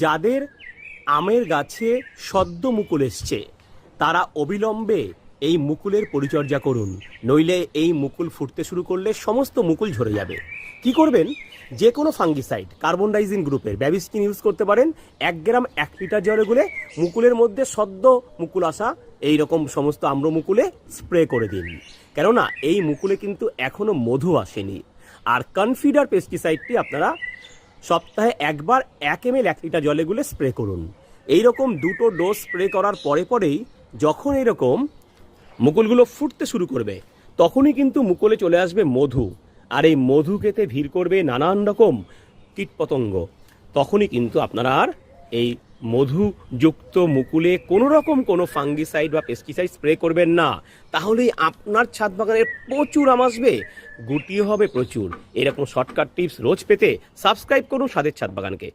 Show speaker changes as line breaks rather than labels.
যাদের আমের গাছে সদ্য মুকুল এসছে তারা অবিলম্বে এই মুকুলের পরিচর্যা করুন, নইলে এই মুকুল ফুটতে শুরু করলে সমস্ত মুকুল ঝরে যাবে। কি করবেন? যে কোনো ফাঙ্গিসাইড কার্বনডাইজিং গ্রুপের ব্যাবিস্টিন ইউজ করতে পারেন। 1 গ্রাম 1 লিটার জলে গুলে মুকুলের মধ্যে সদ্য মুকুল আসা এই রকম সমস্ত আম্র মুকুলে স্প্রে করে দিন, কেননা এই মুকুলে কিন্তু এখনো মধু আসেনি। আর কনফিডার পেস্টিসাইডটি আপনারা সপ্তাহে একবার 1 ml 1 লিটার জলে গুলে স্প্রে করুন। এই রকম 2টো ডোজ স্প্রে করার পরেই যখন এরকম মুকুলগুলো ফুটতে শুরু করবে তখনই কিন্তু মুকুলে চলে আসবে মধু, আর এই মধু খেতে ভিড় করবে নানান রকম কীটপতঙ্গ। তখনই কিন্তু আপনারা আর এই মধুযুক্ত মুকুলে কোনো রকম কোনো ফাঙ্গিসাইড বা পেস্টিসাইড স্প্রে করবেন না, তাহলেই আপনার ছাদ বাগানের প্রচুর আম আসবে, গুটিও হবে প্রচুর। এরকম শর্টকাট টিপস রোজ পেতে সাবস্ক্রাইব করুন স্বাদের ছাদ বাগানকে।